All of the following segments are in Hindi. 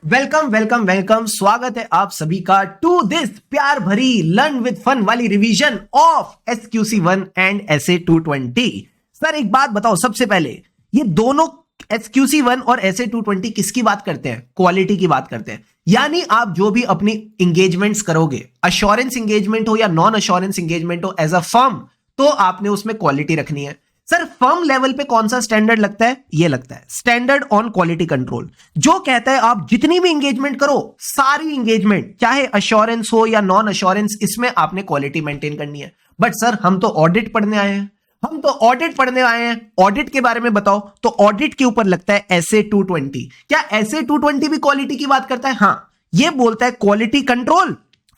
वेलकम वेलकम वेलकम, स्वागत है आप सभी का टू दिस प्यार भरी लर्न विद फन वाली revision of SQC1 and SA220। Sir एक बात बताओ, सबसे पहले ये दोनों SQC1 और SA220 किसकी बात करते हैं? क्वालिटी की बात करते हैं। यानी आप जो भी अपनी इंगेजमेंट्स करोगे, अश्योरेंस इंगेजमेंट हो या नॉन अश्योरेंस इंगेजमेंट हो, एज अ फर्म तो आपने उसमें क्वालिटी रखनी है। सर फर्म लेवल पे कौन सा स्टैंडर्ड लगता है? ये लगता है स्टैंडर्ड ऑन क्वालिटी कंट्रोल, जो कहता है आप जितनी भी इंगेजमेंट करो, सारी इंगेजमेंट चाहे अश्योरेंस हो या नॉन अश्योरेंस, इसमें आपने क्वालिटी मेंटेन करनी है। बट सर हम तो ऑडिट पढ़ने आए हैं, ऑडिट के बारे में बताओ। तो ऑडिट के ऊपर लगता है SA220। क्या SA220 भी क्वालिटी की बात करता है? हाँ, ये बोलता है quality control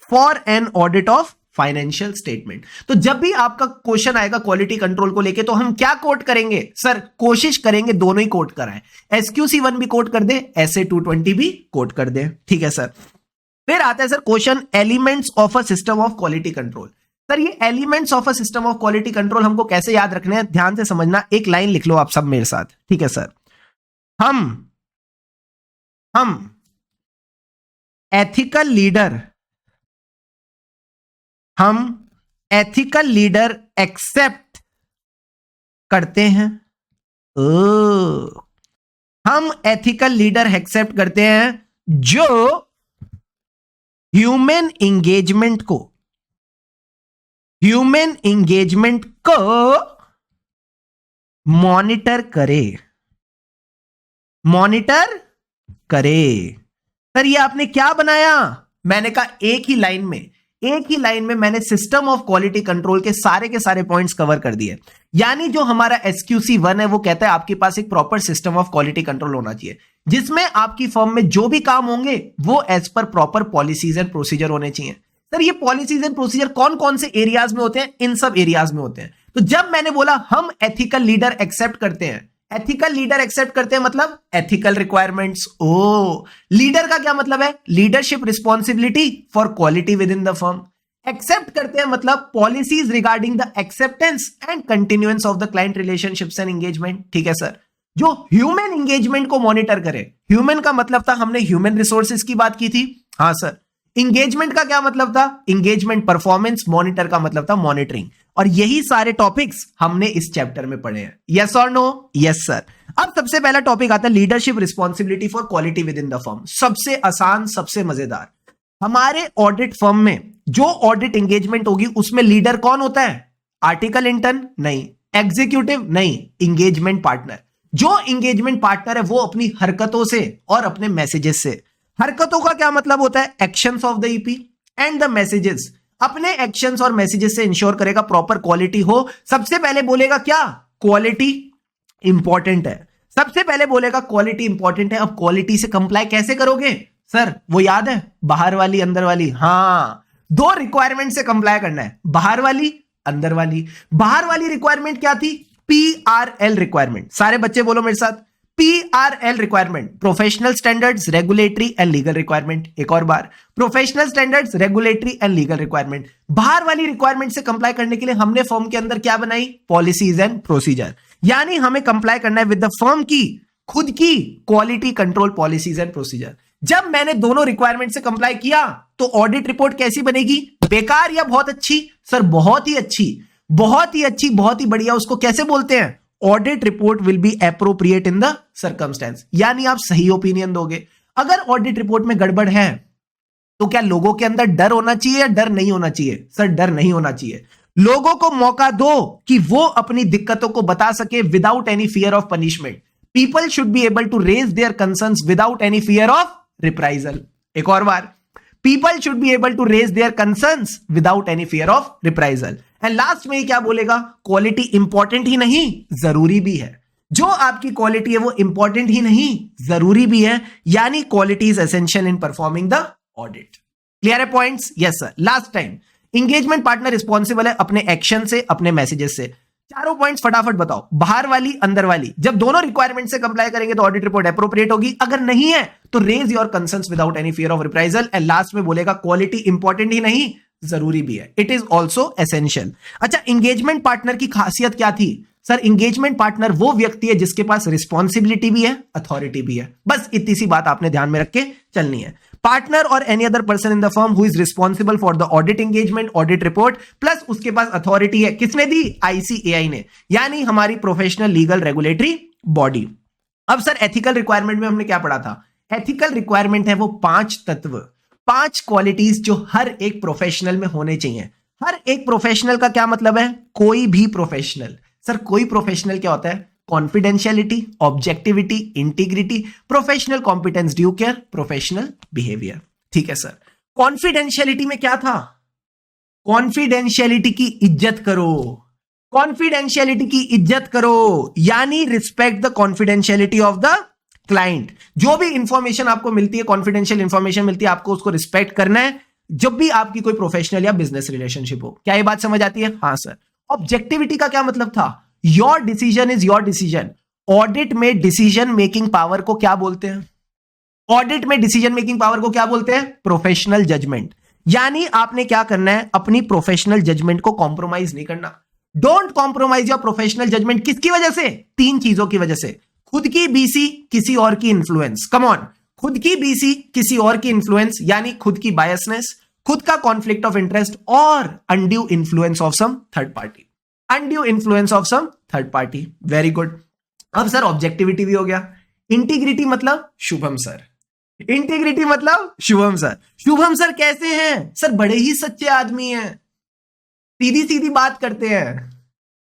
for an audit of financial statement. तो जब भी आपका क्वेश्चन आएगा क्वालिटी कंट्रोल को लेके, तो हम क्या कोट करेंगे? सर कोशिश करेंगे दोनों ही कोट कराएं, SQC1 भी कोट कर दे, SA220 भी कोट कर दे। ठीक है सर। फिर आता है sir question elements of a system of quality control. Sir ये elements of a system of quality control हमको कैसे याद रखने हैं? ध्यान से समझना, एक लाइन लिख लो आप सब मेरे साथ। ठीक है सर। हम एथिकल लीडर एक्सेप्ट करते हैं। हम एथिकल लीडर एक्सेप्ट करते हैं जो ह्यूमन एंगेजमेंट को मॉनिटर करे। सर ये आपने क्या बनाया? मैंने कहा एक ही लाइन में मैंने सिस्टम ऑफ क्वालिटी कंट्रोल के सारे पॉइंट्स कवर कर दिए। यानी जो हमारा SQC1 है वो कहता है आपके पास एक proper system of quality control होना चाहिए, जिसमें आपकी फर्म में जो भी काम होंगे वो as per proper policies and procedure होने चाहिए। सर ये पॉलिसीज एंड प्रोसीजर कौन कौन से एरियाज में होते हैं? इन सब एरियाज में होते हैं। तो जब मैंने बोला हम एथिकल लीडर एक्सेप्ट करते हैं, मतलब एथिकल रिक्वायरमेंट्स। लीडर का क्या मतलब है? Leadership responsibility for quality within the firm. Accept करते हैं मतलब policies regarding the acceptance and continuance of the client relationships and engagement. ठीक है सर। जो ह्यूमन एंगेजमेंट को मॉनिटर करे, ह्यूमन का मतलब था, हमने ह्यूमन रिसोर्सेज की बात की थी। हाँ सर। इंगेजमेंट का क्या मतलब था? Engagement performance. मॉनिटर का मतलब था मॉनिटरिंग। और यही सारे टॉपिक्स हमने इस चैप्टर में पढ़े हैं। यस और नो? Yes sir. अब सबसे पहला टॉपिक आता है leadership responsibility for quality within the firm. सबसे आसान, सबसे मजेदार। हमारे ऑडिट फर्म में जो ऑडिट एंगेजमेंट होगी उसमें लीडर कौन होता है? Article intern? नहीं। एग्जीक्यूटिव? नहीं। Engagement partner. जो एंगेजमेंट पार्टनर है वो अपनी हरकतों से और अपने मैसेजेस से, हरकतों का क्या मतलब होता है? Actions of the EP and the messages. अपने एक्शंस और मैसेजेस से इंश्योर करेगा प्रॉपर क्वालिटी हो। सबसे पहले बोलेगा क्या? क्वालिटी इंपॉर्टेंट है। सबसे पहले बोलेगा क्वालिटी इंपॉर्टेंट है। अब क्वालिटी से कंप्लाई कैसे करोगे? सर वो याद है, बाहर वाली अंदर वाली। हाँ, दो रिक्वायरमेंट से कंप्लाई करना है, बाहर वाली अंदर वाली। बाहर वाली रिक्वायरमेंट क्या थी? PRL requirement. सारे बच्चे बोलो मेरे साथ, PRL requirement, professional standards, regulatory and legal requirement. एक और बार, professional standards, regulatory and legal requirement. बाहर वाली रिक्वायरमेंट से कंप्लाई करने के लिए हमने फर्म के अंदर क्या बनाई? Policies and procedure. यानी हमें कंप्लाई करना है विद द फर्म की खुद की quality control policies and procedure. जब मैंने दोनों रिक्वायरमेंट से कंप्लाई किया तो ऑडिट रिपोर्ट कैसी बनेगी? बेकार या बहुत अच्छी? सर बहुत ही अच्छी, बहुत ही बढ़िया। उसको कैसे बोलते हैं? Audit report will be appropriate in the circumstance. यानी आप सही ओपिनियन दोगे। अगर ऑडिट रिपोर्ट में गड़बड़ है तो क्या लोगों के अंदर डर होना चाहिए या डर नहीं होना चाहिए? सर डर नहीं होना चाहिए। लोगों को मौका दो कि वो अपनी दिक्कतों को बता सके without any fear of punishment. People should be able to raise their concerns without any fear of reprisal. एक और बार, people should be able to raise their concerns without any fear of reprisal. And last में क्या बोलेगा? क्वालिटी इंपॉर्टेंट ही नहीं, जरूरी भी है। जो आपकी क्वालिटी है वो इंपॉर्टेंट ही नहीं, जरूरी भी है। यानी quality is essential in performing the audit. Clear है points? Yes sir. Last time, engagement partner responsible है अपने एक्शन से, अपने मैसेजेस से। चारों पॉइंट्स फटाफट बताओ। बाहर वाली अंदर वाली। जब दोनों रिक्वायरमेंट से कंप्लाई करेंगे तो ऑडिट रिपोर्ट एप्रोप्रिएट होगी। अगर नहीं है तो raise your concerns without any fear of reprisal. And last में बोलेगा क्वालिटी इंपॉर्टेंट ही नहीं, जरूरी भी है। It is also essential. अच्छा, एंगेजमेंट पार्टनर की खासियत क्या थी? सर एंगेजमेंट पार्टनर वो व्यक्ति है जिसके पास रिस्पॉन्सिबिलिटी भी है, अथॉरिटी भी है। बस इतनी सी बात आपने ध्यान में रख के चलनी है। पार्टनर और any other person in the firm who is responsible for the audit engagement, audit report, plus उसके पास अथॉरिटी है। किसने दी? ICAI ने, यानी हमारी प्रोफेशनल लीगल रेगुलेटरी बॉडी। अब सर एथिकल रिक्वायरमेंट में हमने क्या पढ़ा था? एथिकल रिक्वायरमेंट है वो 5 तत्व, 5 क्वालिटीज जो हर एक प्रोफेशनल में होने चाहिए। हर एक प्रोफेशनल का क्या मतलब है? कोई भी प्रोफेशनल। सर कोई प्रोफेशनल क्या होता है? Confidentiality, objectivity, integrity, professional competence, due care, professional behaviour. ठीक है सर। कॉन्फिडेंशियलिटी में क्या था? कॉन्फिडेंशियलिटी की इज्जत करो, कॉन्फिडेंशियलिटी की इज्जत करो, यानी respect the confidentiality of the client. जो भी इंफॉर्मेशन आपको मिलती है, कॉन्फिडेंशियल इंफॉर्मेशन मिलती है, आपको उसको रिस्पेक्ट करना है जब भी आपकी कोई प्रोफेशनल या बिजनेस रिलेशनशिप हो। क्या ये बात समझ आती है? हाँ सर। ऑब्जेक्टिविटी का क्या मतलब था? Your decision is your decision. Audit में डिसीजन मेकिंग पावर को क्या बोलते हैं? ऑडिट में डिसीजन मेकिंग पावर को क्या बोलते हैं? Professional judgment. यानी आपने क्या करना है? अपनी प्रोफेशनल जजमेंट को कॉम्प्रोमाइज नहीं करना। Don't compromise your professional judgment. किसकी वजह से? 3 चीजों की वजह से। खुद की बीसी, किसी और की इन्फ्लुएंस। Come on. खुद की बीसी, किसी और की इन्फ्लुएंस, यानी खुद की बायसनेस, खुद का कॉन्फ्लिक्ट ऑफ इंटरेस्ट, और undue influence of some third party. Undue influence of some third party. Very good. अब सर ऑब्जेक्टिविटी भी हो गया। इंटीग्रिटी मतलब शुभम सर। इंटीग्रिटी मतलब शुभम सर। शुभम सर कैसे हैं? सर बड़े ही सच्चे आदमी हैं, सीधी सीधी बात करते हैं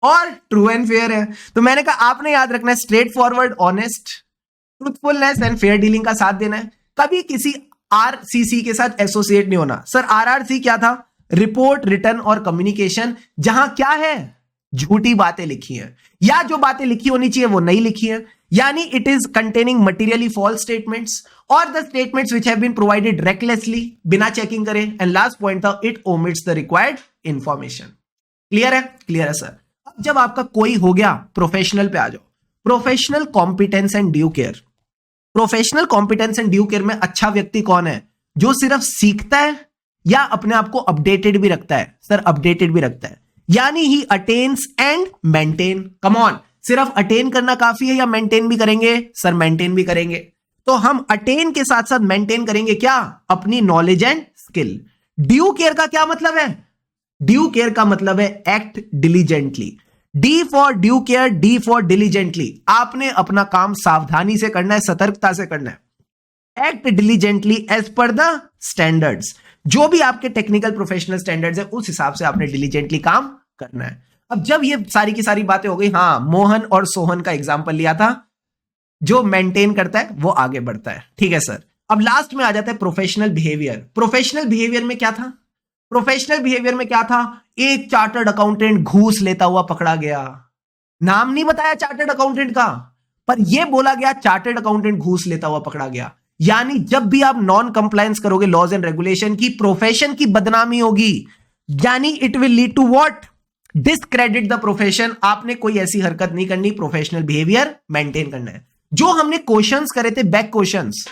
और ट्रू एंड फेयर है। तो मैंने कहा आपने याद रखना है straight forward, honest, truthfulness and fair dealing का साथ देना है। कभी किसी RCC के साथ एसोसिएट नहीं होना। सर RRC क्या था? रिपोर्ट, रिटर्न और कम्युनिकेशन, जहां क्या है? झूठी बातें लिखी हैं, या जो बातें लिखी होनी चाहिए वो नहीं लिखी है, यानी it is containing materially false statements और the statements which have been provided recklessly, बिना चेकिंग करे। एंड लास्ट पॉइंट था it omits the required information. Clear है? क्लियर है सर। अब जब आपका कोई हो गया, प्रोफेशनल पे आ जाओ। Professional competence and due care. Professional competence and due care में अच्छा व्यक्ति कौन है? जो सिर्फ सीखता है या अपने आप को अपडेटेड भी रखता है? सर अपडेटेड भी रखता है, यानी ही attains and maintain. Come on. सिर्फ अटेन करना काफी है या मेंटेन भी करेंगे? सर मेंटेन भी करेंगे। तो हम अटेन के साथ साथ मेंटेन करेंगे क्या? अपनी knowledge and skill. Due care का क्या मतलब है? ड्यू केयर का मतलब है act diligently. D for due care, D for diligently. आपने अपना काम सावधानी से करना है, सतर्कता से करना है। Act diligently as per the standards. जो भी आपके टेक्निकल प्रोफेशनल स्टैंडर्ड्स है उस हिसाब से आपने डिलीजेंटली काम करना है। अब जब ये सारी की सारी बातें हो गई, हाँ मोहन और सोहन का एग्जांपल लिया था, जो मेंटेन करता है वो आगे बढ़ता है। ठीक है सर। अब लास्ट में आ जाता है प्रोफेशनल बिहेवियर। प्रोफेशनल बिहेवियर में क्या था? प्रोफेशनल बिहेवियर में क्या था? एक चार्टर्ड अकाउंटेंट घूस लेता हुआ पकड़ा गया। नाम नहीं बताया चार्टर्ड अकाउंटेंट का, पर यह बोला गया चार्टर्ड अकाउंटेंट घूस लेता हुआ पकड़ा गया। यानी जब भी आप नॉन कंप्लायंस करोगे लॉज एंड रेगुलेशन की, प्रोफेशन की बदनामी होगी, यानी it will lead to what? Discredit the profession. आपने कोई ऐसी हरकत नहीं करनी, प्रोफेशनल बिहेवियर मेंटेन करना है। जो हमने क्वेश्चंस करे थे बैक क्वेश्चंस,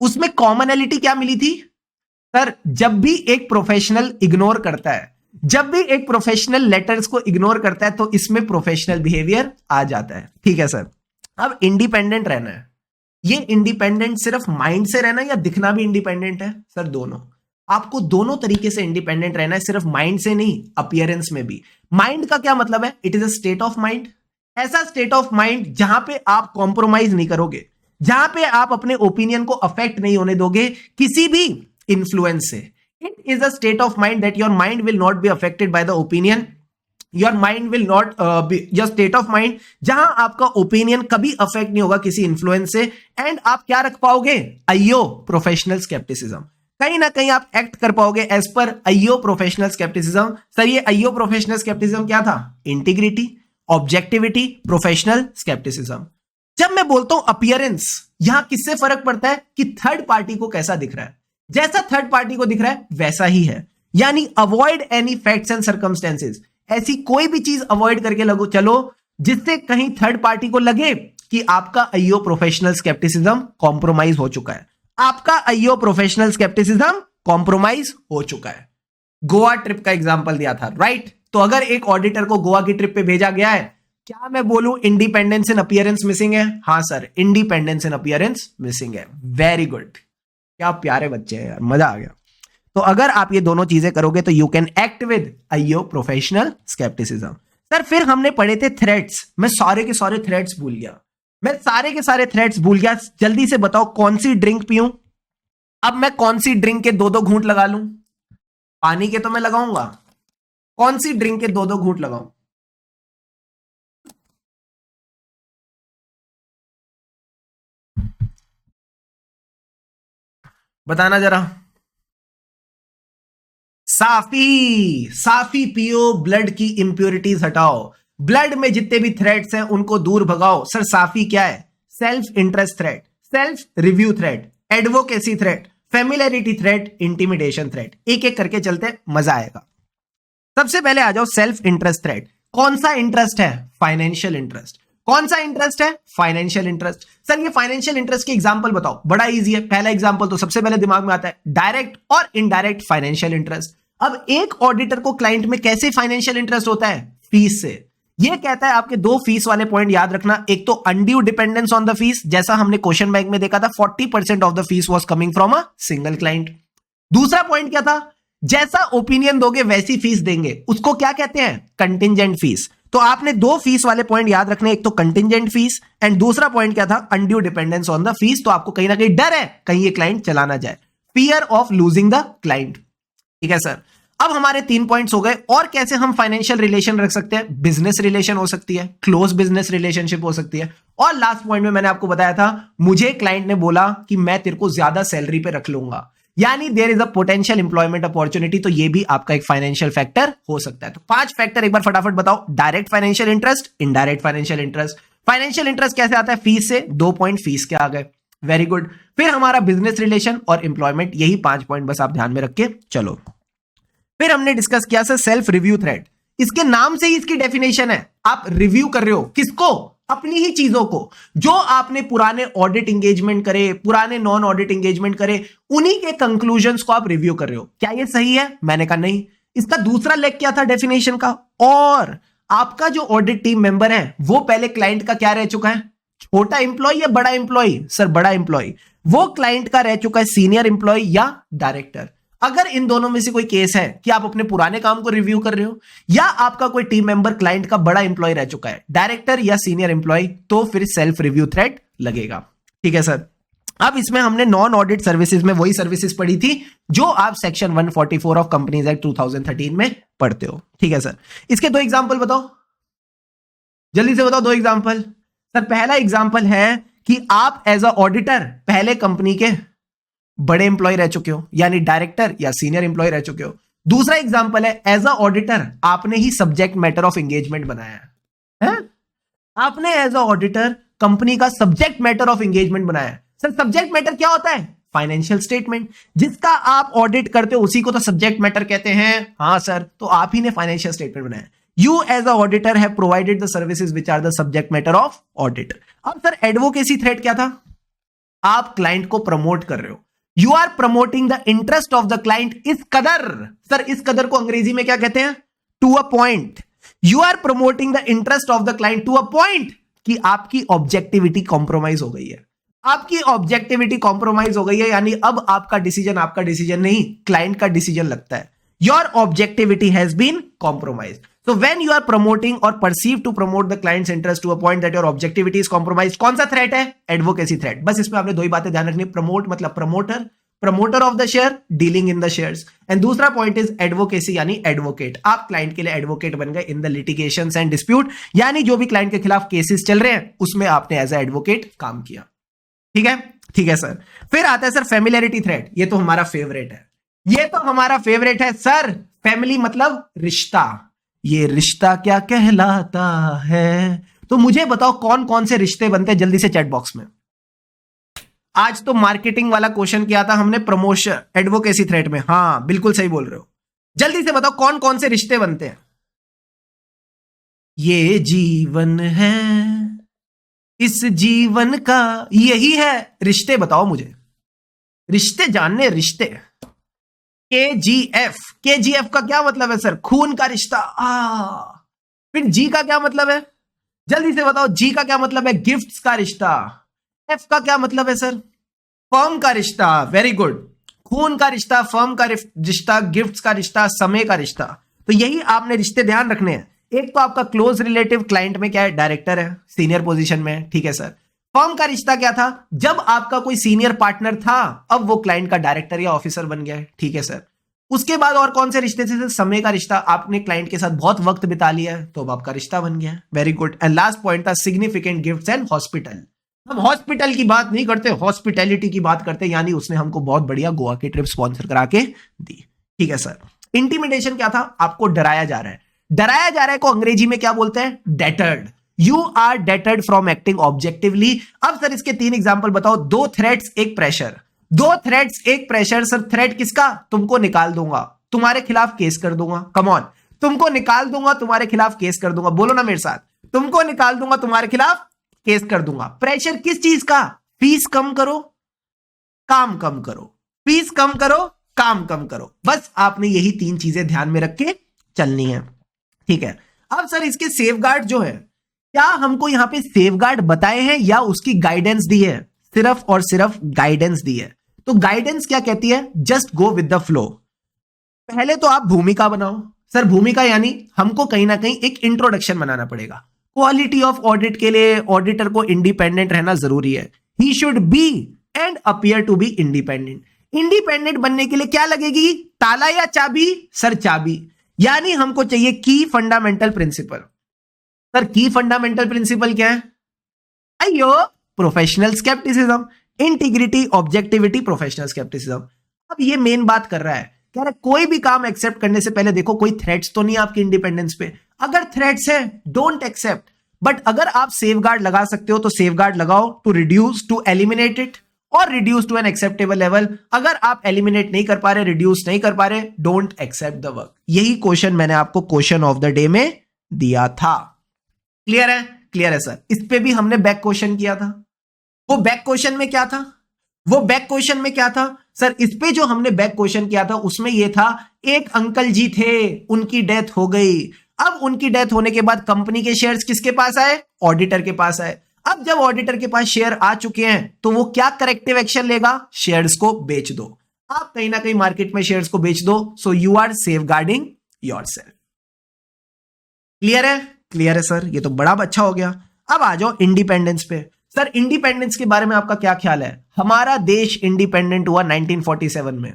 उसमें कॉमनैलिटी क्या मिली थी? सर जब भी एक प्रोफेशनल इग्नोर करता है, जब भी एक प्रोफेशनल लेटर्स को इग्नोर करता है, तो इसमें प्रोफेशनल बिहेवियर आ जाता है। ठीक है सर। अब इंडिपेंडेंट रहना है। ये इंडिपेंडेंट सिर्फ माइंड से रहना है या दिखना भी इंडिपेंडेंट है? सर दोनों। आपको दोनों तरीके से इंडिपेंडेंट रहना है, सिर्फ माइंड से नहीं, अपीयरेंस में भी। माइंड का क्या मतलब है? It is a state of mind. ऐसा स्टेट ऑफ माइंड जहां पे आप कॉम्प्रोमाइज नहीं करोगे, जहां पे आप अपने ओपिनियन को अफेक्ट नहीं होने दोगे किसी भी इन्फ्लुएंस से। It is a state of mind that your mind will not be affected by the opinion. Your mind will not be your state of mind जहां आपका ओपिनियन कभी अफेक्ट नहीं होगा किसी इन्फ्लुएंस से। एंड आप क्या रख पाओगे? अयो प्रोफेशनल स्केप्टिसिज्म। कहीं ना कहीं आप एक्ट कर पाओगे एज पर अयो प्रोफेशनल स्केप्टिसिज्म। सर ये अयो प्रोफेशनल स्केप्टिसिज्म क्या था? Integrity, objectivity, professional scepticism. जब मैं बोलता हूं अपीयरेंस, यहां किससे फर्क पड़ता है कि थर्ड पार्टी को कैसा दिख रहा है। जैसा थर्ड पार्टी को दिख रहा है वैसा ही है, यानी avoid any facts and circumstances. ऐसी कोई भी चीज अवॉइड करके लगो चलो जिससे कहीं थर्ड पार्टी को लगे कि आपका अयो प्रोफेशनल स्केप्टिसिज्म कॉम्प्रोमाइज हो चुका है। आपका अयो प्रोफेशनल स्केप्टिसिज्म कॉम्प्रोमाइज हो चुका है। गोवा ट्रिप का एग्जांपल दिया था, राइट? तो अगर एक ऑडिटर को गोवा की ट्रिप पे भेजा गया है क्या मैं बोलूं इंडिपेंडेंस इन अपीयरेंस मिसिंग है? हाँ sir, independence in appearance missing है। वेरी गुड, क्या प्यारे बच्चे हैं यार, मजा आ गया। तो अगर आप ये दोनों चीजें करोगे तो you can act with IO professional scepticism. Sir फिर हमने पढ़े थे थ्रेड्स, मैं सारे के सारे थ्रेड्स भूल गया, मैं सारे के सारे थ्रेड्स भूल गया। जल्दी से बताओ कौन सी ड्रिंक पीऊं? अब मैं कौन सी ड्रिंक के दो दो घूंट लगा लूं? पानी के तो मैं लगाऊंगा, कौन सी ड्रिंक के दो दो घूंट लगाऊं? बताना जरा। साफी, साफी पियो, ब्लड की इंप्योरिटीज हटाओ, ब्लड में जितने भी थ्रेड्स हैं उनको दूर भगाओ। सर साफी क्या है? Self interest thread, self review thread, advocacy thread, familiarity thread, intimidation thread. एक एक करके चलते, मजा आएगा। सबसे पहले आ जाओ सेल्फ इंटरेस्ट थ्रेड। कौन सा इंटरेस्ट है? Financial interest. कौन सा इंटरेस्ट है? Financial interest. सर ये फाइनेंशियल इंटरेस्ट के एग्जांपल बताओ। बड़ा इजी है, पहला एग्जांपल तो सबसे पहले दिमाग में आता है, डायरेक्ट और इनडायरेक्ट फाइनेंशियल इंटरेस्ट। अब एक ऑडिटर को क्लाइंट में कैसे फाइनेंशियल इंटरेस्ट होता है? फीस से। ये कहता है आपके दो फीस वाले पॉइंट याद रखना, एक तो undue dependence on the fees, जैसा हमने क्वेश्चन बैंक में देखा था 40% of the fees was coming from a single client. दूसरा पॉइंट क्या था? जैसा ओपिनियन दोगे वैसी फीस देंगे, उसको क्या कहते हैं? Contingent fees. तो आपने दो फीस वाले पॉइंट याद रखने, एक तो कंटिंजेंट फीस एंड दूसरा पॉइंट क्या था? Undue dependence on the fees. तो आपको कहीं ना कहीं डर है कहीं ये क्लाइंट चला ना जाए, fear of losing the client. ठीक है सर, अब हमारे 3 पॉइंट्स हो गए। और कैसे हम फाइनेंशियल रिलेशन रख सकते हैं? बिजनेस रिलेशन हो सकती है, क्लोज बिजनेस रिलेशनशिप हो सकती है। और लास्ट पॉइंट में मैंने आपको बताया था, मुझे क्लाइंट ने बोला कि मैं तेरे को ज्यादा सैलरी पे रख लूंगा, यानी there is a potential employment opportunity. तो ये भी आपका एक फाइनेंशियल फैक्टर हो सकता है। तो 5 फैक्टर एक बार फटाफट बताओ। Direct financial interest, indirect financial interest. Financial interest कैसे आता है? फीस से, 2 पॉइंट फीस के आ गए। Very good. फिर हमारा बिजनेस रिलेशन और एम्प्लॉयमेंट, यही 5 पॉइंट बस आप ध्यान में रख के चलो। फिर हमने डिस्कस किया सर सेल्फ रिव्यू थ्रेड। इसके नाम से ही इसकी डेफिनेशन है, आप रिव्यू कर रहे हो किसको? अपनी ही चीजों को। जो आपने पुराने ऑडिट एंगेजमेंट करे, पुराने नॉन ऑडिट एंगेजमेंट करे, उन्हीं के कंक्लूजन्स को आप रिव्यू कर रहे हो। क्या ये सही है? मैंने कहा नहीं। इसका दूसरा लेग क्या था डेफिनेशन का? और आपका जो ऑडिट टीम मेंबर है वो पहले क्लाइंट का क्या रह चुका है? छोटा इंप्लॉय या बड़ा इंप्लॉय? सर बड़ा इंप्लॉय। वो क्लाइंट का रह चुका है सीनियर इंप्लॉय या डायरेक्टर। अगर इन दोनों में से कोई केस है कि आप अपने पुराने काम को रिव्यू कर रहे हो या आपका कोई टीम मेंबर क्लाइंट का बड़ा इंप्लॉय रह चुका है, डायरेक्टर या सीनियर इंप्लॉय, तो फिर सेल्फ रिव्यू थ्रेड लगेगा। ठीक है सर। अब इसमें हमने नॉन ऑडिट सर्विसेज में वही सर्विसेज पढ़ी थी जो आप सेक्शन 144 ऑफ कंपनीज एक्ट 2013 में पढ़ते हो। ठीक है सर। इसके 2 एग्जांपल बताओ, जल्दी से बताओ 2 एग्जांपल। सर पहला एग्जांपल है कि आप एज अ ऑडिटर पहले कंपनी के बड़े इंप्लॉय रह चुके हो, यानी डायरेक्टर या सीनियर इंप्लॉय रह चुके हो। दूसरा एग्जांपल है एज अ ऑडिटर आपने ही सब्जेक्ट मैटर ऑफ एंगेजमेंट बनाया है? आपने एज अ ऑडिटर कंपनी का सब्जेक्ट मैटर ऑफ एंगेजमेंट बनाया है। सर सब्जेक्ट मैटर क्या होता है? Financial statement. जिसका आप ऑडिट करते हो उसी को तो सब्जेक्ट मैटर कहते हैं। हाँ सर, तो आप ही ने फाइनेंशियल स्टेटमेंट बनाया। You as a auditor have provided the services which are the subject matter of audit. अब सर एडवोकेसी थ्रेड क्या था? आप क्लाइंट को प्रमोट कर रहे हो, you are promoting the interest of the client इस कदर। सर इस कदर को अंग्रेजी में क्या कहते हैं? To a point. You are promoting the interest of the client to a point कि आपकी ऑब्जेक्टिविटी कॉम्प्रोमाइज हो गई है। आपकी ऑब्जेक्टिविटी कॉम्प्रोमाइज हो गई है, यानी अब आपका डिसीजन नहीं, क्लाइंट का डिसीजन लगता है। Your objectivity has been compromise. So when you are promoting or perceived to promote the client's interest to a point that your objectivity is compromised, कौन सा थ्रेट है? Advocacy threat. बस इसमें आपने 2 ही बातें ध्यान रखनी। प्रमोट मतलब promoter of the share, dealing in the shares. And दूसरा पॉइंट इज एडवोकेसी यानी एडवोकेट। आप क्लाइंट के लिए एडवोकेट बन गए in the litigations and dispute, यानी जो भी क्लाइंट के खिलाफ केसेस चल रहे हैं उसमें आपने एज ए एडवोकेट काम किया। ठीक है, ठीक है सर। फिर आता है सर फैमिलियरिटी थ्रेट। ये तो हमारा फेवरेट है, ये तो हमारा फेवरेट है सर। फैमिली मतलब रिश्ता। ये रिश्ता क्या कहलाता है? तो मुझे बताओ कौन कौन से रिश्ते बनते हैं जल्दी से चैट बॉक्स में। आज तो मार्केटिंग वाला क्वेश्चन किया था हमने प्रमोशन एडवोकेसी थ्रेट में। हाँ बिल्कुल सही बोल रहे हो। जल्दी से बताओ कौन कौन से रिश्ते बनते हैं। ये जीवन है, इस जीवन का यही है रिश्ते। बताओ मुझे रिश्ते जानने, रिश्ते। केजीएफ, केजीएफ का क्या मतलब है सर? खून का रिश्ता। फिर जी का क्या मतलब है? जल्दी से बताओ। जी का क्या मतलब है? गिफ्ट्स का रिश्ता। एफ का क्या मतलब है सर? फर्म का रिश्ता। Very good. खून का रिश्ता, फर्म का रिश्ता, गिफ्ट्स का रिश्ता, समय का रिश्ता। तो यही आपने रिश्ते ध्यान रखने हैं। एक तो आपका क्लोज रिलेटिव क्लाइंट में क्या है? डायरेक्टर है, सीनियर पोजीशन में है, ठीक है सर। फर्म का रिश्ता क्या था? जब आपका कोई सीनियर पार्टनर था, अब वो क्लाइंट का डायरेक्टर या ऑफिसर बन गया है, ठीक है सर। उसके बाद और कौन से रिश्ते थे? समय का रिश्ता, आपने क्लाइंट के साथ बहुत वक्त बिता लिया है तो अब आपका रिश्ता बन गया है। Very good. And last point था सिग्निफिकेंट गिफ्ट्स एंड हॉस्पिटल। हम हॉस्पिटल की बात नहीं करते, हॉस्पिटैलिटी की बात करते, यानी उसने हमको बहुत बढ़िया गोवा की ट्रिप स्पॉन्सर करा के दी, ठीक है सर। इंटिमिडेशन क्या था? आपको डराया जा रहा है। डराया जा रहा है को अंग्रेजी में क्या बोलते हैं? Deterred. You are deterred from acting objectively. अब सर इसके 3 एग्जांपल बताओ। 2 थ्रेट्स, एक प्रेशर। 2 थ्रेट्स, एक प्रेशर। सर थ्रेट किसका? तुमको निकाल दूंगा, तुम्हारे खिलाफ केस कर दूंगा। कम ऑन, तुमको निकाल दूंगा, तुम्हारे खिलाफ केस कर दूंगा। बोलो ना मेरे साथ, तुमको निकाल दूंगा, तुम्हारे खिलाफ केस कर दूंगा। प्रेशर किस चीज का? फीस कम करो, काम कम करो, फीस कम करो, काम कम करो। बस आपने यही 3 चीजें ध्यान में रख के चलनी है, ठीक है। अब सर इसके सेफगार्ड जो है, क्या हमको यहां पे सेफगार्ड बताए हैं या उसकी गाइडेंस दी है? सिर्फ और सिर्फ गाइडेंस दी है। तो गाइडेंस क्या कहती है? Just go with the flow. पहले तो आप भूमिका बनाओ। सर भूमिका यानी हमको कहीं ना कहीं एक इंट्रोडक्शन बनाना पड़ेगा। क्वालिटी ऑफ ऑडिट के लिए ऑडिटर को इंडिपेंडेंट रहना जरूरी है। He should be and appear to be independent. Independent बनने के लिए क्या लगेगी? ताला या चाबी? सर चाबी। यानी हमको चाहिए की फंडामेंटल प्रिंसिपल। सर की फंडामेंटल प्रिंसिपल क्या है? अयो, professional scepticism, integrity, objectivity, professional scepticism. अब ये मेन बात कर रहा है, कह रहा है कोई भी काम एक्सेप्ट करने से पहले देखो कोई थ्रेट्स तो नहीं आपकी इंडिपेंडेंस पे। अगर थ्रेट्स है डोंट एक्सेप्ट, बट अगर आप सेफगार्ड लगा सकते हो तो सेफगार्ड लगाओ, to reduce, to eliminate it और reduce to an acceptable level. अगर आप एलिमिनेट नहीं कर पा रहे, रिड्यूस नहीं कर पा रहे, डोंट एक्सेप्ट द वर्क। यही क्वेश्चन मैंने आपको क्वेश्चन ऑफ द डे में दिया था। क्लियर है? क्लियर है सर। इस पे भी हमने बैक क्वेश्चन किया था। वो बैक क्वेश्चन में क्या था? वो बैक क्वेश्चन में क्या था सर? इस पे जो हमने बैक क्वेश्चन किया था उसमें ये था, एक अंकल जी थे, उनकी डेथ हो गई। अब उनकी डेथ होने के बाद कंपनी के शेयर्स किसके पास आए? ऑडिटर के पास आए। अब जब ऑडिटर के पास शेयर आ चुके हैं तो वो क्या करेक्टिव एक्शन लेगा? शेयर्स को बेच दो। आप कहीं ना कहीं मार्केट में शेयर्स को बेच दो। So you are safeguarding yourself. Clear है? क्लियर है सर। ये तो बड़ा अच्छा हो गया। अब आ जाओ इंडिपेंडेंस पे। सर इंडिपेंडेंस के बारे में आपका क्या ख्याल है? हमारा देश इंडिपेंडेंट हुआ 1947 में।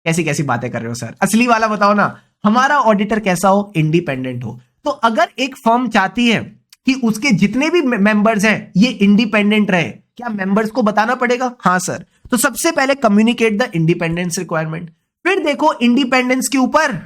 कैसी कैसी बातें कर रहे हो सर? असली वाला बताओ ना। हमारा ऑडिटर कैसा हो? इंडिपेंडेंट हो। तो अगर एक फर्म चाहती है कि उसके जितने भी मेंबर्स हैं ये इंडिपेंडेंट रहे, क्या मेंबर्स को बताना पड़ेगा? हाँ सर। तो सबसे पहले कम्युनिकेट द इंडिपेंडेंस रिक्वायरमेंट। फिर देखो इंडिपेंडेंस के ऊपर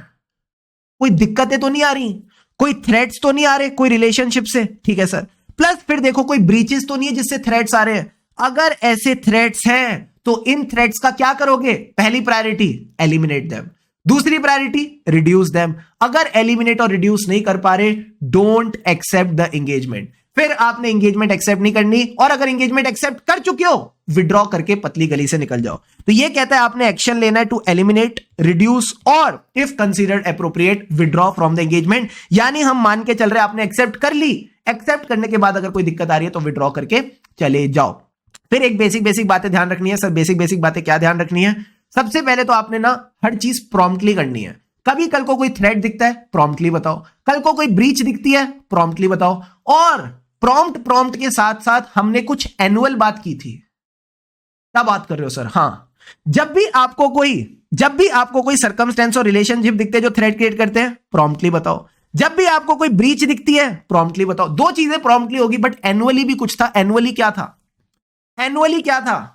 कोई दिक्कतें तो नहीं आ रही, कोई थ्रेट्स तो नहीं आ रहे कोई रिलेशनशिप से, ठीक है सर। प्लस फिर देखो कोई ब्रीचेस तो नहीं है जिससे थ्रेट्स आ रहे हैं। अगर ऐसे थ्रेट्स हैं तो इन थ्रेट्स का क्या करोगे? पहली प्रायोरिटी एलिमिनेट देम, दूसरी प्रायोरिटी रिड्यूस देम। अगर एलिमिनेट और रिड्यूस नहीं कर पा रहे, डोंट एक्सेप्ट द एंगेजमेंट। फिर आपने एंगेजमेंट एक्सेप्ट नहीं करनी, और अगर एंगेजमेंट एक्सेप्ट कर चुके हो विड्रॉ करके पतली गली से निकल जाओ। तो ये कहता है आपने एक्शन लेना है टू एलिमिनेट, रिड्यूस और if considered appropriate withdraw from the engagement. यानी हम मान के चल रहे आपने एक्सेप्ट कर ली, एक्सेप्ट करने के बाद अगर कोई दिक्कत आ रही है तो विड्रॉ करके चले जाओ। फिर एक बेसिक बातें ध्यान रखनी है सर। बेसिक बातें क्या ध्यान रखनी है? सबसे पहले तो आपने ना हर चीज प्रॉम्प्टली करनी है। कभी कल को कोई थ्रेट दिखता है प्रॉम्प्टली बताओ, कल को कोई ब्रीच दिखती है प्रॉम्प्टली बताओ। और प्रॉम्प्ट के साथ साथ हमने कुछ एनुअल बात की थी। क्या बात कर रहे हो सर? हाँ, जब भी आपको कोई सर्कमस्टेंस और रिलेशनशिप दिखते हैं जो थ्रेट क्रिएट करते हैं, प्रॉम्प्टली बताओ। जब भी आपको कोई ब्रीच दिखती है प्रॉम्प्टली बताओ। 2 चीजें प्रॉम्प्टली होगी, बट एनुअली भी कुछ था। एनुअली क्या था? एनुअली क्या था?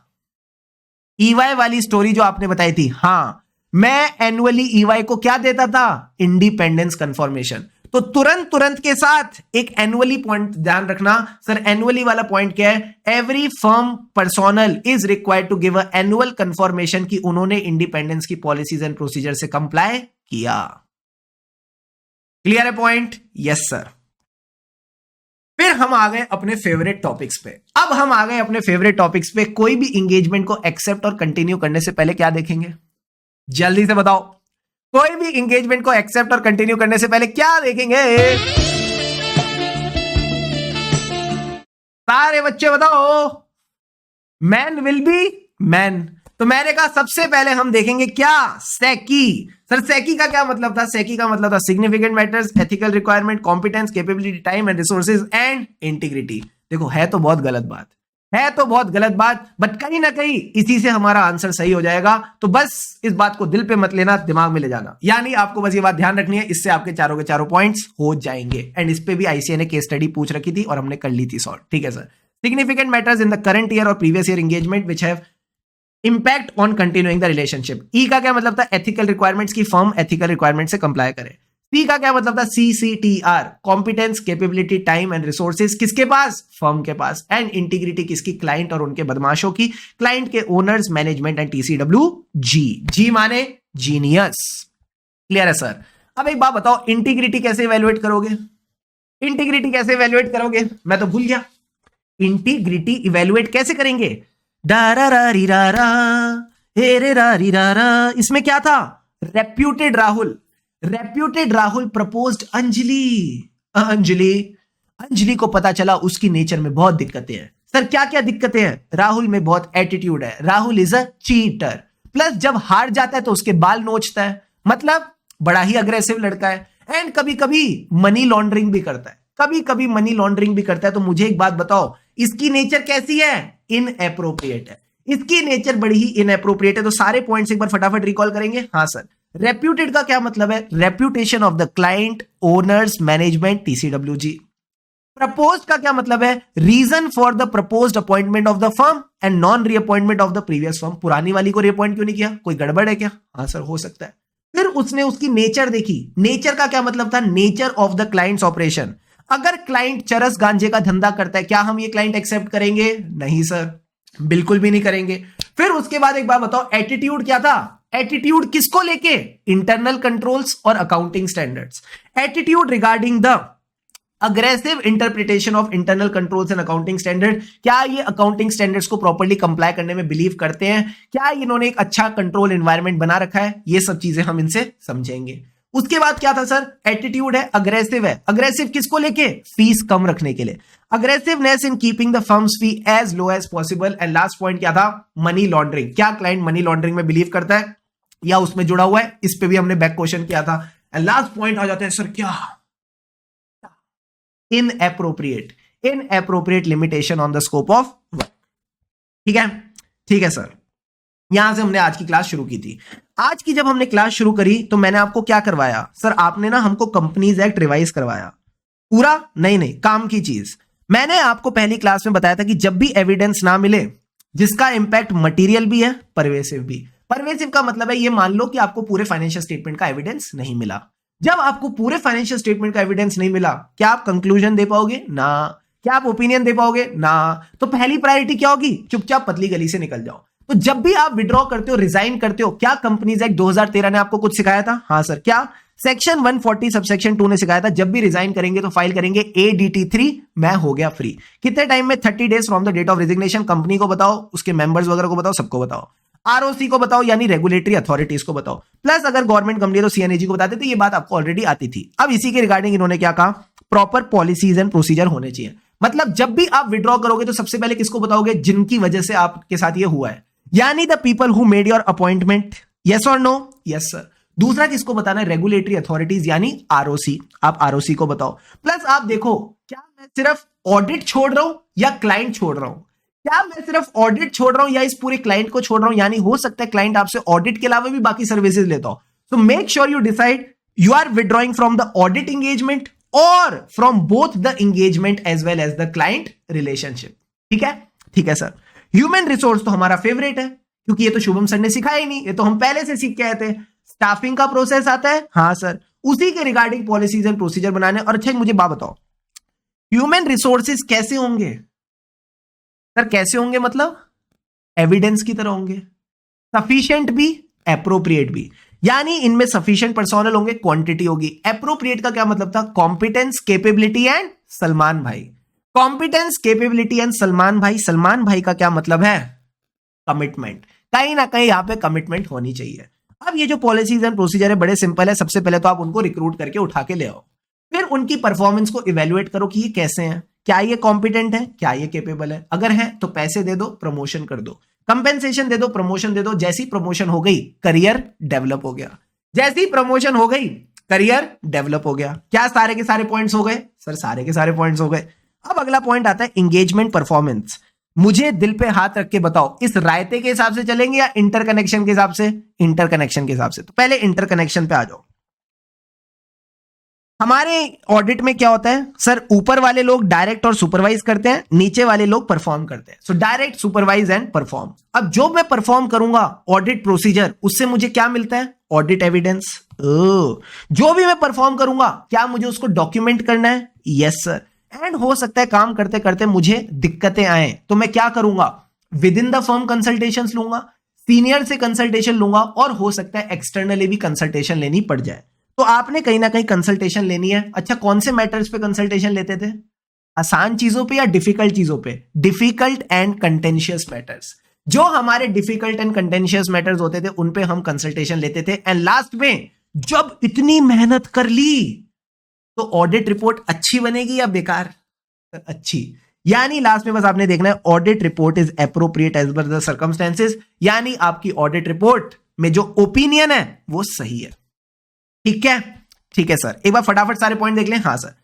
ईवाई वाली स्टोरी जो आपने बताई थी। हां, मैं एनुअली ईवाई को क्या देता था? Independence confirmation. तो तुरंत के साथ एक एनुअली पॉइंट ध्यान रखना सर। एनुअली वाला पॉइंट क्या है? Every firm personal is required to give a annual confirmation कि उन्होंने इंडिपेंडेंस की पॉलिसीज एंड प्रोसीजर से कंप्लाई किया। क्लियर है पॉइंट? Yes sir. फिर हम आ गए अपने फेवरेट टॉपिक्स पे। अब हम आ गए अपने फेवरेट टॉपिक्स पे। कोई भी एंगेजमेंट को एक्सेप्ट और कंटिन्यू करने से पहले क्या देखेंगे? जल्दी से बताओ। कोई भी एंगेजमेंट को एक्सेप्ट और कंटिन्यू करने से पहले क्या देखेंगे? सारे बच्चे बताओ, मैन विल बी मैन। तो मैंने कहा सबसे पहले हम देखेंगे क्या, सेकी। सर सेकी का क्या मतलब था? सेकी का मतलब था significant matters, ethical requirement, competence, capability, time and resources and integrity. देखो है तो बहुत गलत बात, है तो बहुत गलत बात, बट कहीं ना कहीं इसी से हमारा आंसर सही हो जाएगा। तो बस इस बात को दिल पे मत लेना, दिमाग में ले जाना। यानी आपको बस ये बात ध्यान रखनी है, इससे आपके चारों के चारों पॉइंट्स हो जाएंगे। एंड इस पे भी आईसीए ने केस स्टडी पूछ रखी थी और हमने कर ली थी सॉल्व। ठीक है sir. Significant matters in the current year और previous year engagement which have impact on continuing the relationship. E का क्या मतलब था? एथिकल रिक्वायरमेंट्स की फर्म एथिकल रिक्वायरमेंट से कंप्लाई करे। सी का क्या मतलब था? CCTR, competence, capability, time and resources किसके पास? फर्म के पास। एंड इंटीग्रिटी किसकी? क्लाइंट और उनके बदमाशों की, क्लाइंट के owners, management and TCWG। G माने जीनियस। क्लियर है सर? अब एक बात बताओ, इंटीग्रिटी कैसे इवेल्युएट करोगे? इंटीग्रिटी कैसे इवेल्युएट करोगे? मैं तो भूल गया। इंटीग्रिटी इवेल्युएट कैसे करेंगे? डारारी रारा हेरे रारी रारा। इसमें क्या था? Reputed Rahul, reputed Rahul proposed Anjali. Anjali को पता चला उसकी नेचर में बहुत दिक्कतें हैं। सर क्या क्या दिक्कतें हैं? राहुल में बहुत एटीट्यूड है, Rahul is a cheater, plus जब हार जाता है तो उसके बाल नोचता है, मतलब बड़ा ही अग्रेसिव लड़का है। एंड कभी कभी मनी लॉन्ड्रिंग भी करता है, कभी कभी मनी लॉन्ड्रिंग भी करता है। तो मुझे एक बात बताओ, इसकी नेचर कैसी है? इनएप्रोप्रिएट है, इसकी नेचर बड़ी ही इनएप्रोप्रिएट है। तो सारे पॉइंट्स एक बार फटाफट रिकॉल करेंगे। हाँ सर। रेप्यूटेड का क्या मतलब है? Reputation of the client, owners, management, TCWG। Proposed का क्या मतलब है? Reason for the proposed appointment of the firm and non reappointment of the previous firm. पुरानी वाली को रीअपॉइंट क्यों नहीं किया? कोई गड़बड़ है क्या? हाँ सर, हो सकता है। फिर उसने उसकी नेचर देखी। नेचर का क्या मतलब था? Nature of the clients operation. अगर क्लाइंट चरस गांजे का धंधा करता है, क्या हम ये क्लाइंट एक्सेप्ट करेंगे? नहीं सर, बिल्कुल भी नहीं करेंगे। फिर उसके बाद एक बात बताओ, एटीट्यूड क्या था? एटीट्यूड किसको लेके? इंटरनल कंट्रोल्स और accounting standards. Attitude regarding the aggressive interpretation of internal controls and accounting standard. क्या ये अकाउंटिंग स्टैंडर्ड्स को प्रॉपर्ली कंप्लाई करने में बिलीव करते हैं? क्या इन्होंने एक अच्छा कंट्रोल एनवायरनमेंट बना रखा है? ये सब चीजें हम इनसे समझेंगे। उसके बाद क्या था सर? एटीट्यूड है, अग्रेसिव है। अग्रेसिव किसको लेके? फीस कम रखने के लिए। Aggressiveness in keeping the firm's fee as low as possible. And last point क्या था? Money laundering. क्या क्लाइंट मनी लॉन्ड्रिंग में बिलीव करता है या उसमें जुड़ा हुआ है? इस पे भी हमने बैक क्वेश्चन किया था। एंड लास्ट पॉइंट आ जाते हैं सर, क्या? Inappropriate, inappropriate limitation on the scope of work. ठीक है, ठीक है सर। यहां से हमने आज की क्लास शुरू की थी। आज की जब हमने क्लास शुरू करी तो मैंने आपको क्या करवाया सर? आपने ना हमको कंपनीज एक्ट रिवाइज करवाया। पूरा नहीं, काम की चीज। मैंने आपको पहली क्लास में बताया था कि जब भी एविडेंस ना मिले जिसका इंपैक्ट मटेरियल भी है, परवेसिव भी। परवेसिव का मतलब है ये मान लो कि आपको पूरे फाइनेंशियल स्टेटमेंट का एविडेंस नहीं मिला। जब आपको पूरे फाइनेंशियल स्टेटमेंट का एविडेंस नहीं मिला, क्या आप कंक्लूजन दे पाओगे? ना। क्या आप ओपिनियन दे पाओगे? ना। तो पहली प्रायोरिटी क्या होगी? चुपचाप पतली गली से निकल जाओ। तो जब भी आप विड्रॉ करते हो, रिजाइन करते हो, क्या कंपनीज एक्ट 2013 ने आपको कुछ सिखाया था? हाँ सर। क्या? सेक्शन 140 सबसेक्शन 2 ने सिखाया था जब भी रिजाइन करेंगे तो फाइल करेंगे ADT3, मैं हो गया फ्री। कितने टाइम में? 30 days from the date of resignation. Company को बताओ, उसके मेंबर्स वगैरह को बताओ, सबको बताओ। ROC को बताओ, यानी रेगुलेटरी अथॉरिटीज को बताओ। प्लस अगर गवर्नमेंट कंपनी है तो CNAG को बताते थे। ये बात आपको ऑलरेडी आती थी। अब इसी के रिगार्डिंग इन्होंने क्या कहा? प्रॉपर पॉलिसीज एंड प्रोसीजर होने चाहिए। मतलब जब भी आप विड्रॉ करोगे तो सबसे पहले किसको बताओगे? जिनकी वजह से आपके साथ ये हुआ है, यानी the people who made your appointment. Yes और नो? Yes sir. दूसरा किसको बताना है? रेगुलेटरी अथॉरिटीज यानी ROC। आप ROC को बताओ। प्लस आप देखो, क्या मैं सिर्फ ऑडिट छोड़ रहा हूं या क्लाइंट छोड़ रहा हूं? क्या मैं सिर्फ ऑडिट छोड़ रहा हूं या इस पूरे क्लाइंट को छोड़ रहा हूं? यानी हो सकता है क्लाइंट आपसे ऑडिट के अलावा भी बाकी सर्विसेज लेता हो। So make sure you decide you are withdrawing from the audit engagement और from both the engagement as well as the client relationship. ठीक है, ठीक है सर। ह्यूमन रिसोर्स तो हमारा फेवरेट है, क्योंकि ये तो शुभम सर ने सिखाया ही नहीं, ये तो हम पहले से सीख के आए थे। स्टाफिंग का प्रोसेस आता है, हाँ सर, उसी के रिगार्डिंग पॉलिसीज एंड प्रोसीजर बनाने। और अच्छा मुझे बात बताओ, ह्यूमन रिसोर्सेज कैसे होंगे सर? कैसे होंगे मतलब एविडेंस की तरह होंगे, सफिशिएंट भी, एप्रोप्रिएट भी। यानी इनमें सफिशिएंट पर्सोनल होंगे, क्वांटिटी होगी। एप्रोप्रिएट का क्या मतलब था? कॉम्पिटेंस, कैपेबिलिटी एंड सलमान भाई। कॉम्पिटेंस, कैपेबिलिटी एंड सलमान भाई। सलमान भाई का क्या मतलब है? कमिटमेंट। कहीं ना कहीं यहां पे कमिटमेंट होनी चाहिए। अब ये जो पॉलिसीज एंड प्रोसीजर है बड़े सिंपल है। सबसे पहले तो आप उनको रिक्रूट करके उठा के ले आओ, फिर उनकी परफॉर्मेंस को इवेल्युएट करो कि ये कैसे हैं, क्या ये कॉम्पिटेंट है, क्या ये कैपेबल है? अगर है तो पैसे दे दो, प्रमोशन कर दो, कंपेंसेशन दे दो, प्रमोशन दे दो। जैसी प्रमोशन हो गई करियर डेवलप हो गया, जैसी प्रमोशन हो गई करियर डेवलप हो गया। क्या सारे के सारे पॉइंट्स हो गए? सर सारे के सारे पॉइंट्स हो गए। अब अगला पॉइंट आता है एंगेजमेंट परफॉर्मेंस। मुझे दिल पे हाथ रख के बताओ, इस रायते के हिसाब से चलेंगे या इंटरकनेक्शन के हिसाब से? इंटरकनेक्शन के हिसाब से। तो पहले इंटरकनेक्शन पे आ जाओ। हमारे ऑडिट में क्या होता है सर? ऊपर वाले लोग डायरेक्ट और सुपरवाइज करते हैं, नीचे वाले लोग परफॉर्म करते हैं। So direct, supervise and perform. अब जो मैं परफॉर्म करूंगा ऑडिट प्रोसीजर, उससे मुझे क्या मिलता है? Audit evidence. जो भी मैं परफॉर्म करूंगा क्या मुझे उसको डॉक्यूमेंट करना है? Yes sir. एंड हो सकता है काम करते करते मुझे दिक्कतें आए, तो मैं क्या करूंगा? With in the firm consultation लूंगा, सीनियर से कंसल्टेशन लूंगा, और हो सकता है एक्सटर्नली भी कंसल्टेशन लेनी पड़ जाए। तो आपने कहीं ना कहीं कंसल्टेशन लेनी है। अच्छा, कौन से मैटर्स पे कंसल्टेशन लेते थे? आसान चीजों पे या डिफिकल्ट चीजों पे? Difficult and contentious matters. जो हमारे डिफिकल्ट एंड कंटेंशियस मैटर्स होते थे उन पे हम कंसल्टेशन लेते थे। एंड लास्ट में जब इतनी मेहनत कर ली तो ऑडिट रिपोर्ट अच्छी बनेगी या बेकार? अच्छी। यानी लास्ट में बस आपने देखना है audit report is appropriate as per the circumstances, यानी आपकी ऑडिट रिपोर्ट में जो ओपिनियन है वो सही है। ठीक है, ठीक है सर। एक बार फटाफट सारे पॉइंट देख लें। हाँ sir,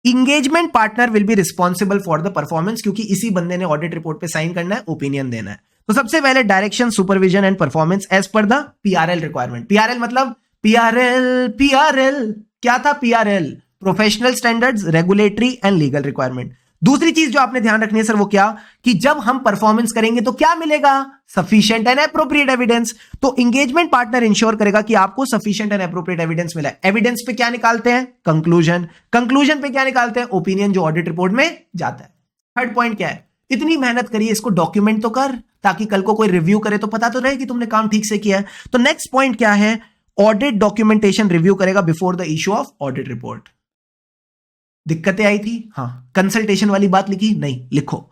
engagement partner will be responsible for the performance, क्योंकि इसी बंदे ने ऑडिट रिपोर्ट पे साइन करना है, ओपिनियन देना है। तो सबसे पहले direction, supervision and performance as per the PRL requirement. PRL मतलब पीआरएल क्या था? PRL professional standards, regulatory and legal requirement. दूसरी चीज जो आपने ध्यान रखनी है सर वो क्या? कि जब हम परफॉर्मेंस करेंगे तो क्या मिलेगा? Sufficient and appropriate evidence. तो एंगेजमेंट पार्टनर इंश्योर करेगा कि आपको सफिशिएंट एंड एप्रोप्रिएट एविडेंस मिला है। एविडेंस पे क्या निकालते हैं? कंक्लूजन। कंक्लूजन पे क्या निकालते हैं? ओपिनियन, जो ऑडिट रिपोर्ट में जाता है। थर्ड पॉइंट क्या है? इतनी मेहनत करिए, इसको डॉक्यूमेंट तो कर, ताकि कल को कोई रिव्यू करे तो पता तो रहे कि तुमने काम ठीक से किया है। तो नेक्स्ट पॉइंट क्या है? ऑडिट डॉक्यूमेंटेशन रिव्यू करेगा before the issue of audit report. दिक्कतें आई थी? हाँ। कंसल्टेशन वाली बात लिखी? नहीं, लिखो।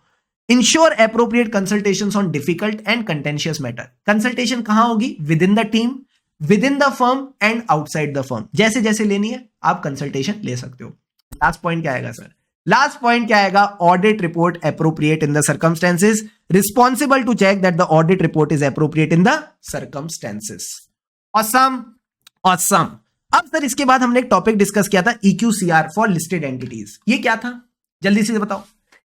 Ensure appropriate consultations on difficult and contentious matter. Consultation कहां होगी? With in the team, with in the firm and outside the firm. जैसे जैसे लेनी है आप कंसल्टेशन ले सकते हो। लास्ट पॉइंट क्या आएगा सर? लास्ट पॉइंट क्या आएगा? Audit report appropriate in the circumstances, responsible to check that the audit report is appropriate in the circumstances. Awesome, awesome. अब सर इसके बाद हमने एक टॉपिक डिस्कस किया था, EQCR फॉर लिस्टेड एंटिटीज। ये क्या था? जल्दी से बताओ।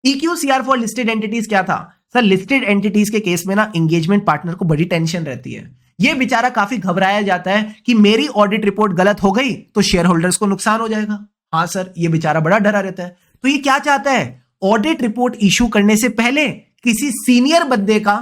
EQCR फॉर लिस्टेड एंटिटीज क्या था? सर लिस्टेड एंटिटीज के केस में ना एंगेजमेंट पार्टनर को बड़ी टेंशन रहती है। ये बेचारा काफी घबराया जाता है कि मेरी ऑडिट रिपोर्ट गलत हो गई तो शेयर होल्डर्स को नुकसान हो जाएगा। हाँ सर, ये बेचारा बड़ा डरा रहता है। तो ये क्या चाहता है? ऑडिट रिपोर्ट इश्यू करने से पहले किसी सीनियर बंदे का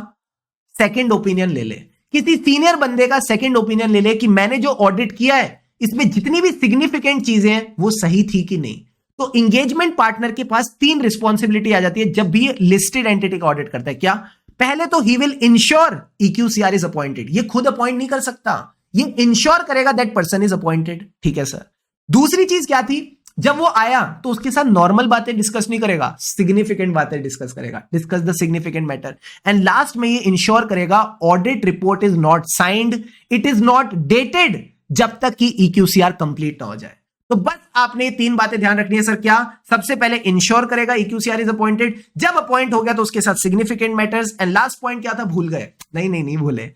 सेकंड ओपिनियन ले ले। किसी सीनियर बंदे का सेकंड ओपिनियन ले ले कि मैंने जो ऑडिट किया है इसमें जितनी भी सिग्निफिकेंट चीजें हैं वो सही थी कि नहीं। तो इंगेजमेंट पार्टनर के पास 3 रिस्पॉन्सिबिलिटी आ जाती है जब भी ये लिस्टेड एंटिटी का ऑडिट करता है। क्या? पहले तो he will ensure EQCR is appointed. ये खुद अपॉइंट नहीं कर सकता, ये इंश्योर करेगा दैट पर्सन इज अपॉइंटेड। ठीक है सर। दूसरी चीज क्या थी? जब वो आया तो उसके साथ नॉर्मल बातें डिस्कस नहीं करेगा, सिग्निफिकेंट बातें डिस्कस करेगा, discuss the significant matter. And last में ये इंश्योर करेगा audit report is not signed, it is not dated, जब तक कि EQCR कंप्लीट ना हो जाए। तो बस आपने 3 बातें ध्यान रखनी है सर। क्या? सबसे पहले इंश्योर करेगा EQCR इज अपॉइंटेड, जब अपॉइंट हो गया तो उसके साथ significant matters. And last point क्या था? भूल गए? नहीं भूले।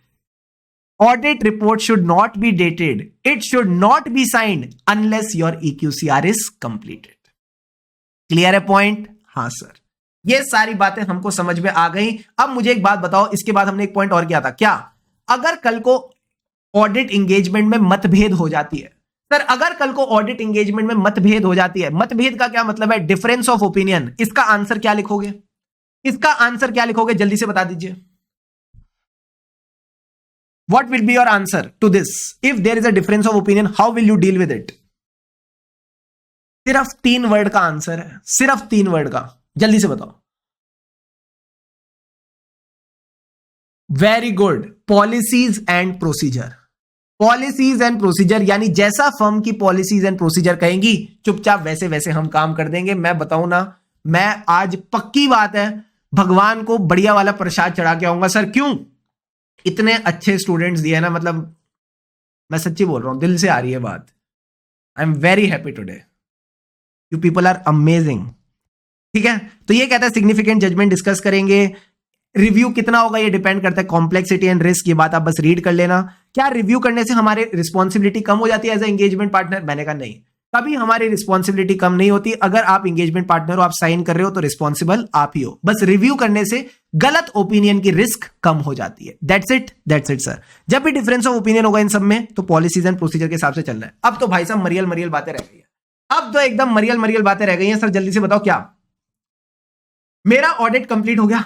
Audit report should not be dated, it should not be signed unless your EQCR is completed. Clear है पॉइंट? हाँ सर। ये सारी बातें हमको समझ में आ गई। अब मुझे एक बात बताओ, इसके बाद हमने एक पॉइंट और किया था। क्या? अगर कल को ऑडिट एंगेजमेंट में मतभेद हो जाती है सर, अगर कल को ऑडिट एंगेजमेंट में मतभेद हो जाती है, मतभेद का क्या मतलब है? Difference of opinion. इसका आंसर क्या लिखोगे? इसका आंसर क्या लिखोगे? जल्दी से बता दीजिए। What will be your answer to this? If there is a difference of opinion, how will you deal with it? सिर्फ 3 वर्ड का आंसर है, सिर्फ 3 वर्ड का। जल्दी से बताओ। Very good. Policies and procedure. Policies and procedure, यानी जैसा फर्म की पॉलिसीज एंड प्रोसीजर कहेंगी चुपचाप वैसे वैसे हम काम कर देंगे। मैं बताऊं ना, मैं आज पक्की बात है भगवान को बढ़िया वाला प्रसाद चढ़ा के आऊंगा सर। क्यों? इतने अच्छे स्टूडेंट्स दिए ना, मतलब मैं सच्ची बोल रहा हूं, दिल से आ रही है बात। I am very happy today, you people are amazing. ठीक है, तो ये कहता है सिग्निफिकेंट जजमेंट डिस्कस करेंगे। रिव्यू कितना होगा ये डिपेंड करता है कॉम्प्लेक्सिटी एंड रिस्क, ये बात आप बस रीड कर लेना। क्या रिव्यू करने से हमारे रिस्पॉन्सिबिलिटी कम हो जाती है एज ए एंगेजमेंट पार्टनर? मैंने कहा नहीं, कभी हमारी रिस्पॉन्सिबिलिटी कम नहीं होती। अगर आप एंगेजमेंट पार्टनर हो, आप साइन कर रहे हो, तो रिस्पॉन्सिबल आप ही हो। बस रिव्यू करने से गलत ओपिनियन की रिस्क कम हो जाती है। That's it sir. जब भी डिफरेंस ऑफ ओपिनियन होगा इन सब में, तो पॉलिसीज एंड प्रोसीजर के हिसाब से चलना है। अब तो भाई साहब मरियल बातें रह गई है, अब तो एकदम मरियल बातें रह गई हैं। सर जल्दी से बताओ, क्या मेरा ऑडिट कंप्लीट हो गया?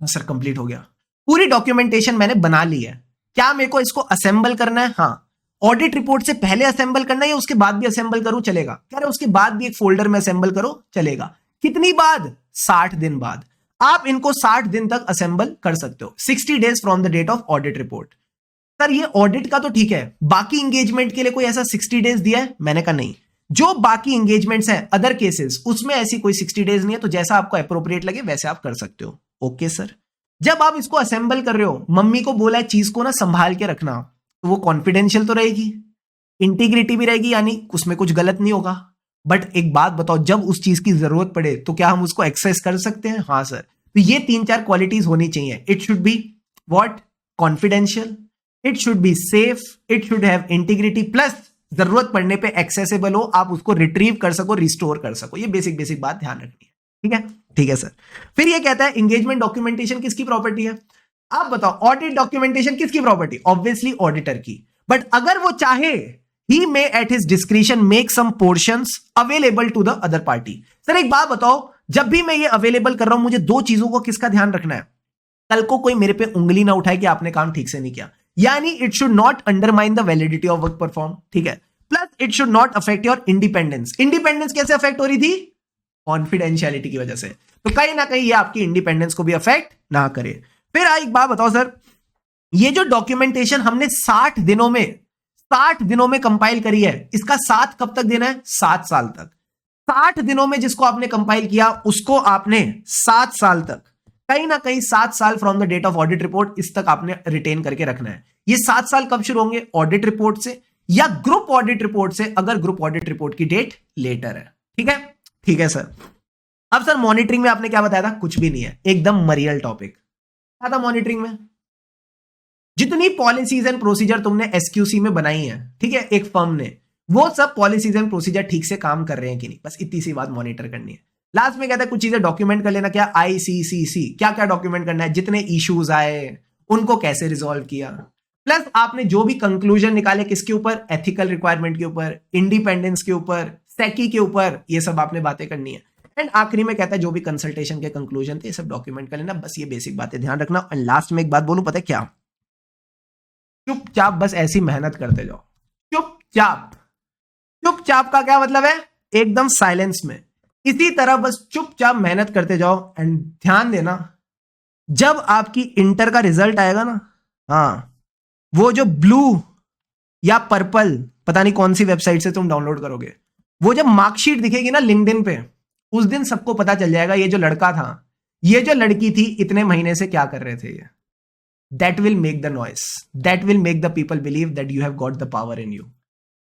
सर कंप्लीट हो गया, पूरी डॉक्यूमेंटेशन मैंने बना ली है, क्या मेरे को इसको असेंबल करना है? हाँ। ऑडिट रिपोर्ट से पहले असेंबल करना है या उसके बाद भी असेंबल करूं चलेगा? कह रहे उसके बाद भी एक फोल्डर में असेंबल करो चलेगा। कितनी बाद? 60 दिन बाद। आप इनको 60 दिन तक असेंबल कर सकते हो, 60 days from the date of audit report. Sir ये ऑडिट का तो ठीक है, बाकी इंगेजमेंट के लिए कोई ऐसा 60 डेज दिया है? मैंने कहा नहीं, जो बाकी इंगेजमेंट्स हैं अदर केसेस, उसमें ऐसी कोई 60 डेज नहीं है, तो जैसा आपको अप्रोप्रिएट लगे वैसे आप कर सकते हो। Okay sir. जब आप इसको असेंबल कर रहे हो, मम्मी को बोला है चीज को ना संभाल के रखना, तो वो कॉन्फिडेंशियल तो रहेगी, इंटीग्रिटी भी रहेगी, यानी उसमें कुछ गलत नहीं होगा। बट एक बात बताओ, जब उस चीज की जरूरत पड़े तो क्या हम उसको एक्सेस कर सकते हैं? हाँ सर। तो ये 3-4 क्वालिटीज होनी चाहिए। It should be what? Confidential, it should be safe, it should have integrity, plus जरूरत पड़ने पे एक्सेसिबल हो, आप उसको रिट्रीव कर सको, रिस्टोर कर सको। ये बेसिक बात ध्यान रखनी है। ठीक है सर। फिर ये कहता है एंगेजमेंट डॉक्यूमेंटेशन किसकी प्रॉपर्टी है? आप बताओ, ऑडिट डॉक्यूमेंटेशन किसकी प्रॉपर्टी? ऑब्वियसली ऑडिटर की। बट अगर वो चाहे, he may at his discretion make some portions available to the other party. Sir एक बात बताओ, जब भी मैं ये अवेलेबल कर रहा हूं, मुझे 2 चीजों को किसका ध्यान रखना है? कल को कोई मेरे पे उंगली ना उठाए कि आपने काम ठीक से नहीं किया, यानी it should not undermine the validity of work perform. ठीक है, plus it should not affect your independence. Independence कैसे अफेक्ट हो रही थी? कॉन्फिडेंशियलिटी की वजह से। तो कहीं ना कहीं ये आपकी इंडिपेंडेंस को भी अफेक्ट ना करे। फिर एक बात बताओ सर, ये जो डॉक्यूमेंटेशन हमने 60 दिनों में कंपाइल करी है, इसका साथ कब तक देना है? 7 साल तक। 60 दिनों में जिसको आपने कंपाइल किया, उसको आपने 7 साल तक, कहीं ना कहीं 7 साल from the date of audit report, इस तक आपने रिटेन करके रखना है। ये 7 साल कब शुरू होंगे? ऑडिट रिपोर्ट से या ग्रुप ऑडिट रिपोर्ट से, अगर ग्रुप ऑडिट रिपोर्ट की डेट लेटर है। ठीक है सर। अब सर मॉनिटरिंग में आपने क्या बताया था? कुछ भी नहीं है, एकदम मरियल टॉपिक। क्या था मॉनिटरिंग में? जितनी पॉलिसीज एंड प्रोसीजर तुमने एसक्यूसी में बनाई है, ठीक है, एक फर्म ने, वो सब पॉलिसीज एंड प्रोसीजर ठीक से काम कर रहे हैं कि नहीं, बस इतनी सी बात मॉनिटर करनी है। लास्ट में कहता है कुछ चीजें डॉक्यूमेंट कर लेना। क्या? ICCC, क्या क्या डॉक्यूमेंट करना है? जितने इश्यूज आए उनको कैसे रिजॉल्व किया, प्लस आपने जो भी कंक्लूजन निकाले किसके ऊपर? एथिकल रिक्वायरमेंट के ऊपर, इंडिपेंडेंस के ऊपर, सेकी के ऊपर, ये सब आपने बातें करनी है। एंड आखिरी में कहता है जो भी कंसल्टेशन के कंक्लूजन थे, ये सब डॉक्यूमेंट कर लेना। बस ये बेसिक बातें ध्यान रखना। एंड लास्ट में एक बात बोलूं, पता है क्या? चुपचाप बस ऐसी मेहनत करते जाओ। चुपचाप का क्या मतलब है? एकदम साइलेंस में। इसी तरह बस चुपचाप मेहनत करते जाओ। एंड ध्यान देना, जब आपकी इंटर का रिजल्ट आएगा ना, हाँ, वो जो ब्लू या पर्पल, पता नहीं कौन सी वेबसाइट से तुम डाउनलोड करोगे, वो जब मार्कशीट दिखेगी ना लिंक्डइन पे, उस दिन सबको पता चल जाएगा ये जो लड़का था, ये जो लड़की थी, इतने महीने से क्या कर रहे थे ये। That will make the noise, that will make the people believe that you have got the power in you.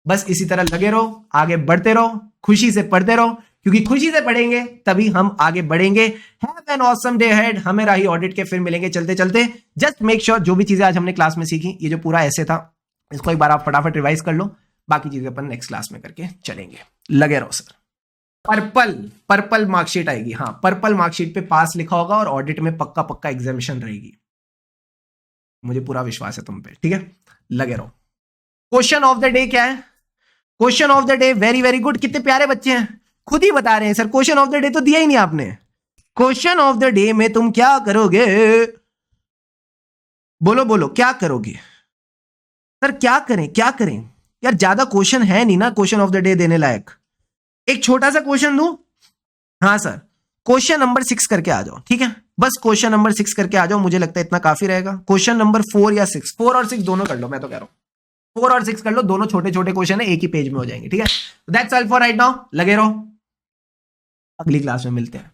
बस इसी तरह लगे रहो, आगे बढ़ते रहो, खुशी से पढ़ते रहो, क्योंकि खुशी से पढ़ेंगे तभी हम आगे बढ़ेंगे। Have an awesome day ahead. हमें राही ऑडिट के, फिर मिलेंगे चलते चलते। जस्ट मेक श्योर जो भी चीजें आज हमने क्लास में सीखी, ये जो पूरा ऐसे था, इसको एक बार आप फटाफट रिवाइज कर लो। बाकी चीजें अपन नेक्स्ट क्लास में करके चलेंगे। लगे रहो सर। पर्पल मार्कशीट आएगी। हाँ, पर्पल मार्कशीट पे पास लिखा होगा और ऑडिट में पक्का एग्जामिशन रहेगी। मुझे पूरा विश्वास है तुम पे। ठीक है, लगे रहो। क्वेश्चन ऑफ द डे क्या है? Question of the day, very good. कितने प्यारे बच्चे हैं, खुद ही बता रहे हैं sir question of the day तो दिया ही नहीं आपने। क्वेश्चन ऑफ द डे में तुम क्या करोगे? बोलो क्या करोगे? सर क्या करें यार, ज्यादा क्वेश्चन है नहीं ना क्वेश्चन ऑफ द डे देने लायक। एक छोटा सा क्वेश्चन दूं? हाँ सर, क्वेश्चन नंबर 6 करके आ जाओ। ठीक है, बस क्वेश्चन नंबर 6 करके आ जाओ, मुझे लगता है इतना काफी रहेगा। क्वेश्चन नंबर 4 या 6, 4 और 6 दोनों कर लो, मैं तो कह रहा हूं 4 और 6 कर लो, दोनों छोटे क्वेश्चन है, एक ही पेज में हो जाएंगे। ठीक है, that's all for right now. लगे रहो, अगली क्लास में मिलते हैं।